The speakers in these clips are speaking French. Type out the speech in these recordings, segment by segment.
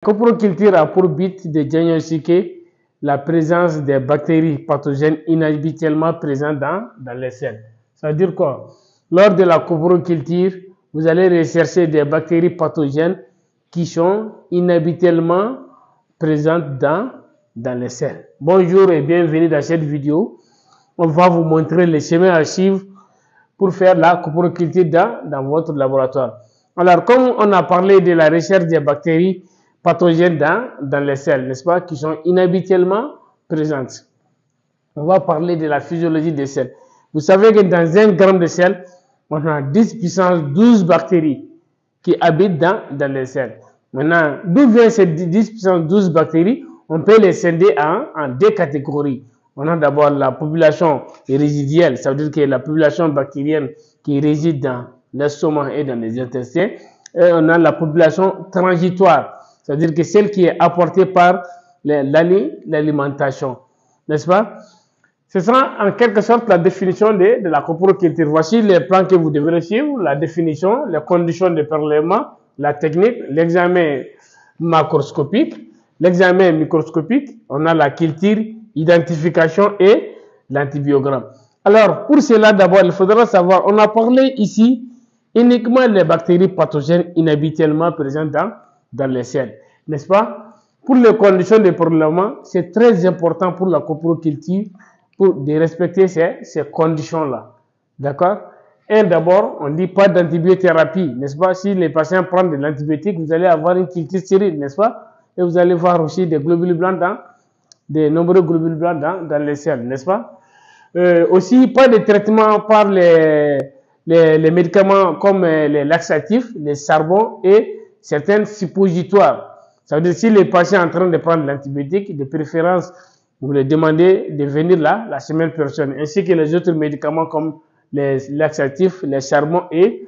Coproculture a pour but de diagnostiquer la présence des bactéries pathogènes inhabituellement présentes dans les selles. Ça veut dire quoi? Lors de la coproculture, vous allez rechercher des bactéries pathogènes qui sont inhabituellement présentes dans les selles. Bonjour et bienvenue dans cette vidéo. On va vous montrer les schémas à suivre pour faire la coproculture dans votre laboratoire. Alors, comme on a parlé de la recherche des bactéries pathogènes dans les selles, n'est-ce pas, qui sont inhabituellement présentes. On va parler de la physiologie des selles. Vous savez que dans 1 gramme de sel, on a 10 puissance 12 bactéries qui habitent dans les selles. Maintenant, d'où viennent ces 10 puissance 12 bactéries? On peut les scinder en 2 catégories. On a d'abord la population résiduelle, ça veut dire que la population bactérienne qui réside dans l'estomac et dans les intestins. Et on a la population transitoire, c'est-à-dire que celle qui est apportée par l'alimentation, n'est-ce pas? Ce sera en quelque sorte la définition de la coproculture. Voici les plans que vous devrez suivre, la définition, les conditions de prélèvement, la technique, l'examen macroscopique, l'examen microscopique, on a la culture, identification et l'antibiogramme. Alors, pour cela, d'abord, il faudra savoir, on a parlé ici uniquement des bactéries pathogènes inhabituellement présentes dans les selles, n'est-ce pas? Pour les conditions de prélèvement, c'est très important pour la coproculture de respecter ces conditions-là, d'accord? Et d'abord, on dit pas d'antibiothérapie, n'est-ce pas? Si les patients prennent de l'antibiotique, vous allez avoir une culture stérile, n'est-ce pas? Et vous allez voir aussi des globules blancs des nombreux globules blancs dans les selles, n'est-ce pas? Aussi, pas de traitement par les médicaments comme les laxatifs, les charbons et certains suppositoires. Ça veut dire si les patients sont en train de prendre l'antibiotique, de préférence, vous les demandez de venir là la semaine prochaine, ainsi que les autres médicaments comme les laxatifs, les charbons et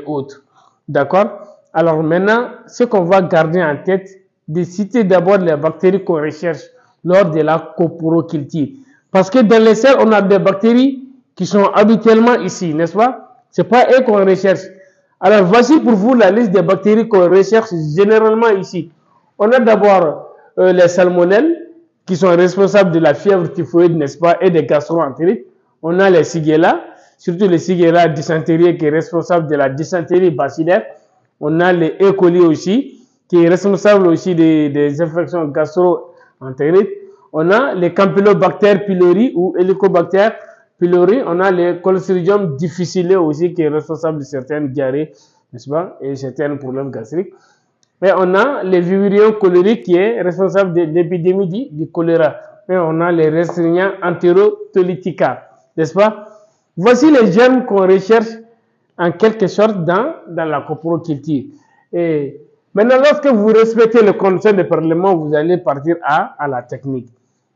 autres. D'accord? Alors maintenant, ce qu'on va garder en tête, de citer d'abord les bactéries qu'on recherche lors de la coproculture. Parce que dans les selles, on a des bactéries qui sont habituellement ici, n'est-ce pas? Ce n'est pas eux qu'on recherche. Alors voici pour vous la liste des bactéries qu'on recherche généralement ici. On a d'abord les salmonelles qui sont responsables de la fièvre typhoïde, n'est-ce pas, et des gastro-entérites. On a les Shigella, surtout les Shigella dysenteriques qui est responsable de la dysenterie bacillaire. On a les E. coli aussi, qui est responsable aussi des infections gastro-entérites. On a les Campylobacter pylori ou Helicobacter pylori. On a les Clostridium difficile aussi qui est responsable de certaines diarrhées, n'est-ce pas, et certains problèmes gastriques. Mais on a les Vibrio choleriques qui est responsable de l'épidémie du choléra. Et on a les Restringnia enterotolytica, n'est-ce pas? Voici les germes qu'on recherche en quelque sorte dans la coproculture. Et maintenant, lorsque vous respectez les conditions de prélèvement, vous allez partir à la technique.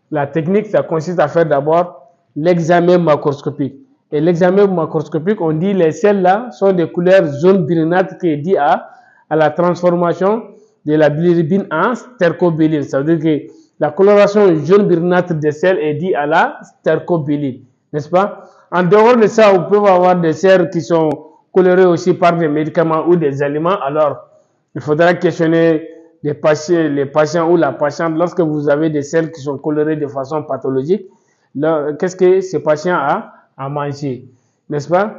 La technique, ça consiste à faire d'abord l'examen macroscopique. Et l'examen macroscopique, on dit les selles là sont de couleur jaune brunâtre qui est dit à la transformation de la bilirubine en stercobiline. Ça veut dire que la coloration jaune brunâtre des selles est due à la stercobiline, n'est-ce pas? En dehors de ça, vous pouvez avoir des selles qui sont colorées aussi par des médicaments ou des aliments. Alors, il faudra questionner les patients ou la patiente lorsque vous avez des selles qui sont colorées de façon pathologique. Qu'est-ce que ce patient a à manger, n'est-ce pas?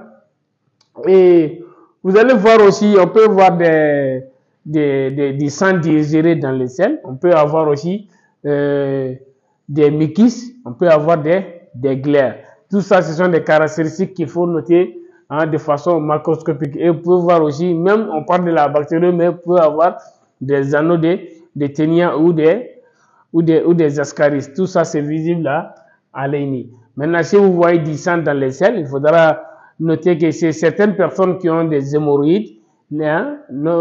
Et vous allez voir aussi, on peut voir des sang digérés dans les selles. On peut avoir aussi des mucus. On peut avoir des glaires. Tout ça, ce sont des caractéristiques qu'il faut noter de façon macroscopique. Et vous pouvez voir aussi, même on parle de la bactérie, mais vous pouvez avoir des anneaux de ténia ou des ascaris. Tout ça, c'est visible là, à l'œil nu. Maintenant, si vous voyez du sang dans les selles, il faudra noter que c'est certaines personnes qui ont des hémorroïdes.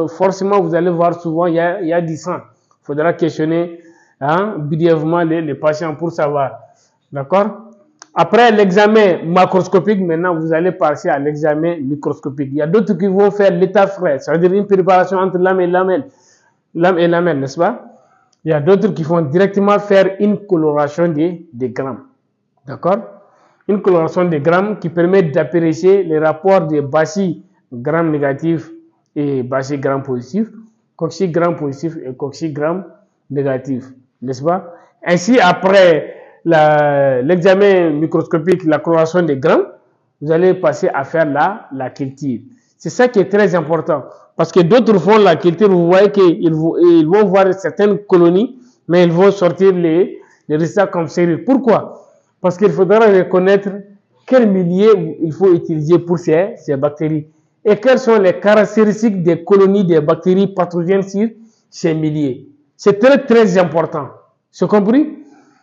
Forcément, vous allez voir souvent, il y a du sang. Il faudra questionner brièvement les patients pour savoir. D'accord? Après l'examen macroscopique, maintenant, vous allez passer à l'examen microscopique. Il y a d'autres qui vont faire l'état frais, ça veut dire une préparation entre lame et lamelle, n'est-ce pas? Il y a d'autres qui vont directement faire une coloration des grammes. D'accord? Une coloration des grammes qui permet d'apprécier les rapports des bacilles grammes négatifs et bacilles grammes positifs cocci gram positif et cocci gram négatif, n'est-ce pas? Ainsi, après l'examen microscopique, la coloration des grammes, vous allez passer à faire la culture. C'est ça qui est très important. Parce que d'autres font la culture, vous voyez qu'ils vont voir certaines colonies, mais ils vont sortir les résultats comme sérieux. Pourquoi? Parce qu'il faudra reconnaître quel milieu il faut utiliser pour ces bactéries et quelles sont les caractéristiques des colonies des bactéries pathogènes sur ces milieux. C'est très très important. C'est compris?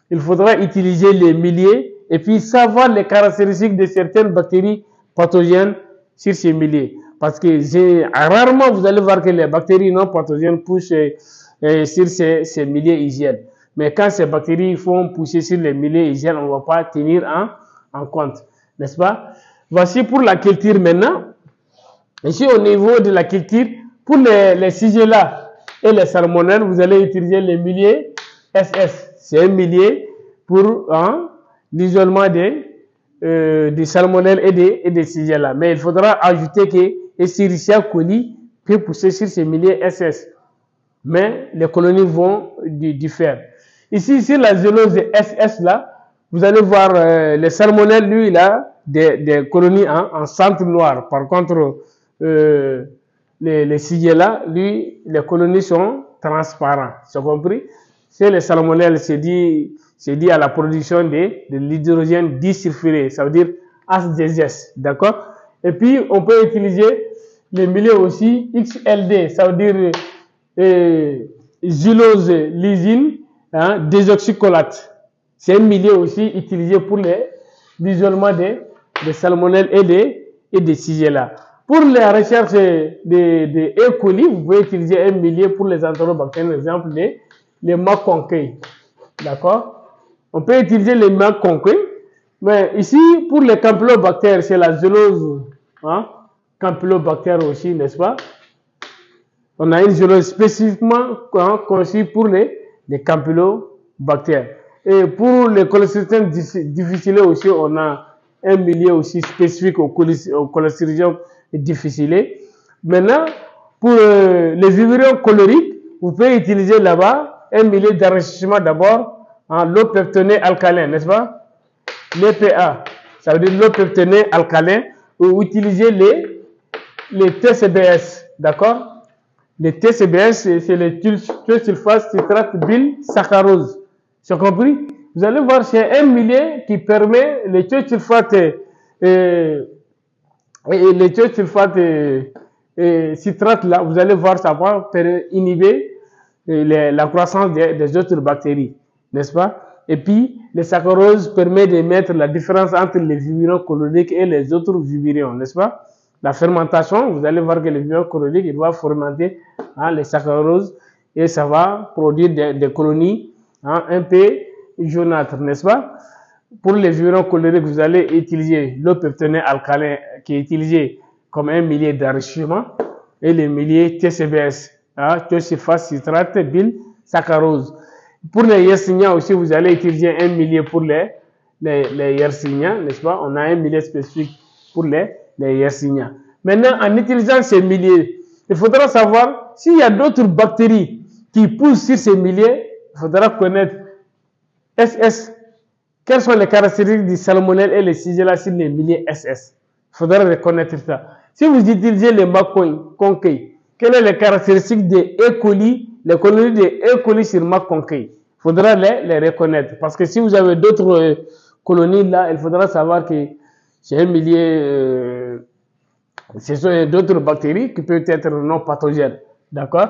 Il faudra utiliser les milieux et puis savoir les caractéristiques de certaines bactéries pathogènes sur ces milieux. Parce que rarement vous allez voir que les bactéries non pathogènes poussent sur ces milieux hygiènes. Mais quand ces bactéries font pousser sur les milieux hygiènes, on ne va pas tenir en compte. N'est-ce pas? Voici pour la culture maintenant. Ici, au niveau de la culture, pour les Shigella et les salmonelles, vous allez utiliser les milieux SS. C'est un milieu pour l'isolement des salmonelles et des Shigella. Mais il faudra ajouter que Escherichia coli peut pousser sur ces milieux SS. Mais les colonies vont différer. Ici, sur la zélose SS là, vous allez voir les salmonelles, lui, il a des colonies en centre noir. Par contre, les Shigella, lui, les colonies sont transparentes. C'est compris? C'est les salmonelles, c'est dit à la production de l'hydrogène disulfuré, ça veut dire H2S, d'accord? Et puis, on peut utiliser les milieux aussi XLD, ça veut dire xylose lysine désoxycholate. C'est un milieu aussi utilisé pour l'isolement des salmonelles et des Shigella. Pour la recherche de E. coli, vous pouvez utiliser un milieu pour les enterobactères, par exemple les McConkey. D'accord? On peut utiliser les McConkey, mais ici, pour les campylobactères, c'est la zélose campylobactère aussi, n'est-ce pas? On a une zélose spécifiquement conçue pour les campylobactères. Et pour les cholestéridium difficiles aussi, on a un milieu aussi spécifique au cholestéridium difficile. Maintenant, pour les viburions cholériques, vous pouvez utiliser là-bas un milieu d'enrichissement d'abord en l'eau peptonée alcalin, n'est-ce pas? L'EPA, ça veut dire l'eau peptonée alcalin, ou utiliser les TCBS, d'accord? Les TCBS, c'est les thiosulfate citrate bile saccharose. C'est compris? Vous allez voir, c'est un milieu qui permet les thiosulfates les thiosulfates citrate là, vous allez voir, ça va inhiber la croissance des autres bactéries, n'est-ce pas? Et puis, les saccharoses permettent de mettre la différence entre les viburions coloniques et les autres viburions, n'est-ce pas? La fermentation, vous allez voir que les viburions coloniques, ils doivent fermenter les saccharoses et ça va produire des colonies un peu jaunâtres, n'est-ce pas? Pour les viburions coloniques, vous allez utiliser l'eau peptonée alcalin qui est utilisé comme un milieu d'enrichissement et le milieu TCBS, thiosulfate citrate bile saccharose. Pour les Yersinia aussi, vous allez utiliser un milieu pour les Yersinia, n'est-ce pas? On a un milieu spécifique pour les Yersinia. Maintenant, en utilisant ces milieux, il faudra savoir s'il y a d'autres bactéries qui poussent sur ces milieux. Il faudra connaître SS. Quelles sont les caractéristiques du salmonelle et les Shigella sur les milieux SS? Il faudra reconnaître ça. Si vous utilisez les McConkey, quelles sont les caractéristiques des E. coli, les colonies de E. coli sur McConkey? Il faudra les reconnaître. Parce que si vous avez d'autres colonies là, il faudra savoir que c'est un milieu, ce sont d'autres bactéries qui peuvent être non pathogènes. D'accord?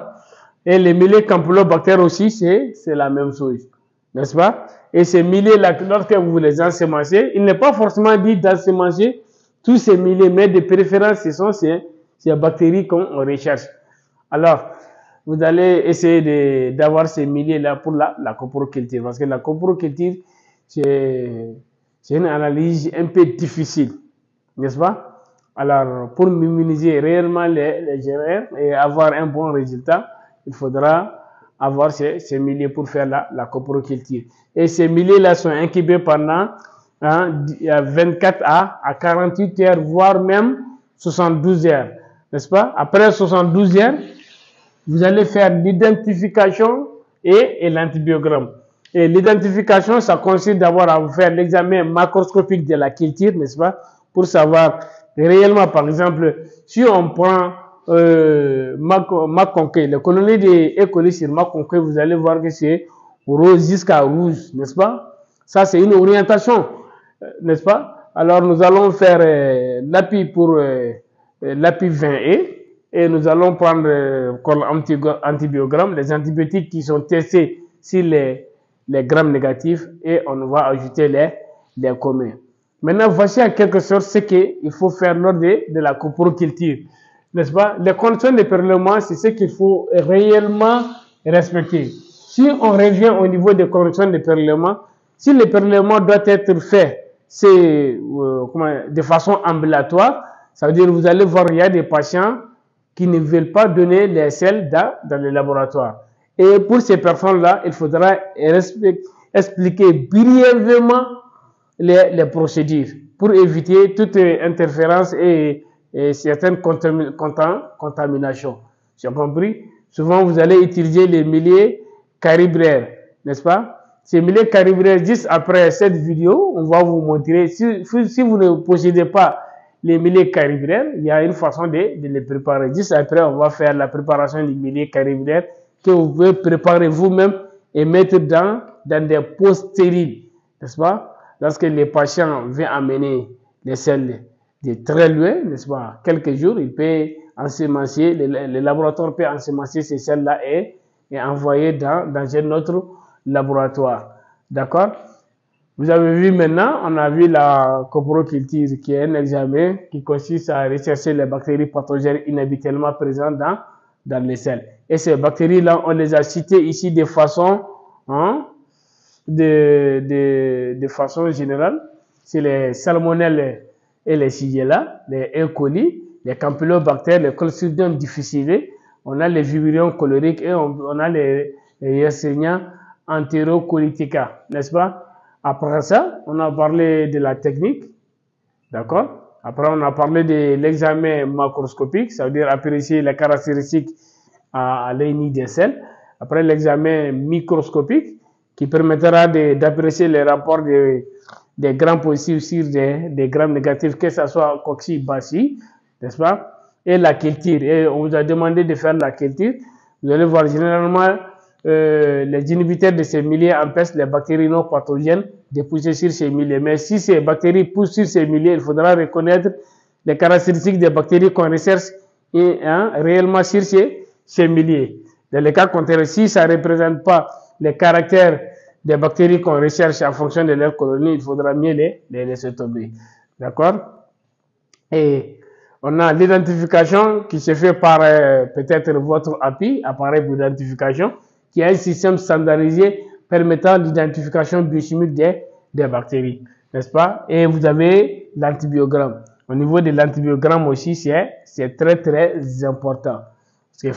Et les milieux campylobactères aussi, c'est la même chose. N'est-ce pas? Et ces milieux-là, lorsque vous les ensemencez, il n'est pas forcément dit d'ensemencer tous ces milieux, mais de préférence, ce sont ces bactéries qu'on recherche. Alors, vous allez essayer d'avoir ces milieux-là pour la coproculture. Parce que la coproculture, c'est une analyse un peu difficile. N'est-ce pas? Alors, pour minimiser réellement les erreurs et avoir un bon résultat, il faudra avoir ces milieux pour faire la coproculture. Et ces milieux-là sont incubés pendant 24 à 48 heures, voire même 72 heures. N'est-ce pas? Après 72 heures, vous allez faire l'identification et l'antibiogramme. Et l'identification, ça consiste d'abord à faire l'examen macroscopique de la culture, n'est-ce pas, pour savoir réellement, par exemple, si on prend Maconquet, les colonies de E. coli sur Maconquet, vous allez voir que c'est rose jusqu'à rouge, n'est-ce pas? Ça, c'est une orientation, n'est-ce pas? Alors, nous allons faire l'API pour l'API 20E et nous allons prendre comme antibiogramme les antibiotiques qui sont testés sur les grammes négatifs et on va ajouter les communs. Maintenant, voici en quelque sorte ce qu'il faut faire lors de la coproculture, n'est-ce pas? Les conditions de prélèvement, c'est ce qu'il faut réellement respecter. Si on revient au niveau des conditions de prélèvement, si le prélèvement doit être fait de façon ambulatoire, ça veut dire que vous allez voir, il y a des patients qui ne veulent pas donner les selles dans le laboratoire. Et pour ces personnes-là, il faudra expliquer brièvement les procédures pour éviter toute interférence et certaines contaminations. J'ai compris? Souvent, vous allez utiliser les milliers calibraires, n'est-ce pas? Ces milliers calibraires, juste après cette vidéo, on va vous montrer. Si vous ne possédez pas les milliers calibraires, il y a une façon de les préparer. Juste après, on va faire la préparation des milliers calibraires que vous pouvez préparer vous-même et mettre dans des pots stériles, n'est-ce pas? Lorsque les patients viennent amener les selles de très loin, n'est-ce pas? Quelques jours, il peut ensemencer, le laboratoire peut ensemencer ces selles-là et envoyer dans un autre laboratoire. D'accord? Vous avez vu maintenant, on a vu la coproculture qui est un examen qui consiste à rechercher les bactéries pathogènes inhabituellement présentes dans les selles. Et ces bactéries-là, on les a citées ici de façon, de façon générale. C'est les salmonelles et les shigella, les E. coli, les campylobactères, les Clostridium difficile, on a les viburions cholériques et on a les Yersinia enterocolitica, n'est-ce pas? Après ça, on a parlé de la technique, d'accord? Après, on a parlé de l'examen macroscopique, ça veut dire apprécier les caractéristiques à l'œil nu des selles. Après, l'examen microscopique, qui permettra d'apprécier les rapports des grammes positifs sur des grammes négatifs, que ce soit cocci, bassi, n'est-ce pas? Et la culture. Et on vous a demandé de faire la culture. Vous allez voir généralement les inhibiteurs de ces milliers empêchent les bactéries non pathogènes de pousser sur ces milliers. Mais si ces bactéries poussent sur ces milliers, il faudra reconnaître les caractéristiques des bactéries qu'on recherche et réellement sur ces milliers. Dans le cas contraire, si ça ne représente pas les caractères des bactéries qu'on recherche en fonction de leur colonie, il faudra mieux les laisser tomber. D'accord? Et on a l'identification qui se fait par peut-être votre API, appareil d'identification, qui est un système standardisé permettant l'identification biochimique des bactéries, n'est-ce pas? Et vous avez l'antibiogramme. Au niveau de l'antibiogramme aussi, c'est très très important. Parce qu'il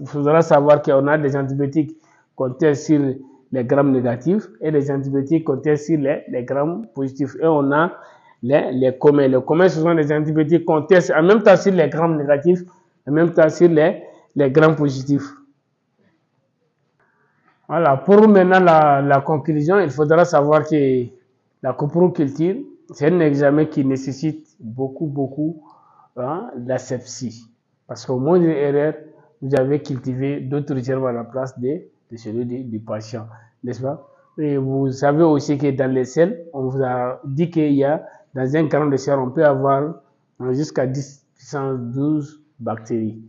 faudra savoir qu'on a des antibiotiques qu'on teste sur les grammes négatifs et des antibiotiques qu'on teste sur les grammes positifs. Et on a les communs. Les communs, ce sont des antibiotiques qu'on teste en même temps sur les grammes négatifs, en même temps sur les grammes positifs. Voilà, pour maintenant la conclusion, il faudra savoir que la coproculture, c'est un examen qui nécessite beaucoup d'asepsie. Parce qu'au moins d'une erreur, vous avez cultivé d'autres germes à la place de celui du patient, n'est-ce pas? Et vous savez aussi que dans les selles, on vous a dit qu'il y a, dans un gramme de chair, on peut avoir jusqu'à 10 puissance 12 bactéries.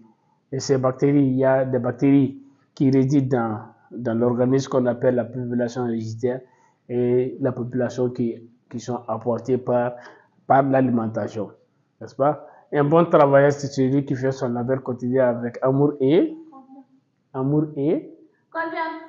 Et ces bactéries, il y a des bactéries qui résident dans l'organisme qu'on appelle la population héréditaire et la population qui sont apportées par l'alimentation, n'est-ce pas? Un bon travailleur, c'est celui qui fait son labeur quotidien avec amour et... Amour et... Confiance.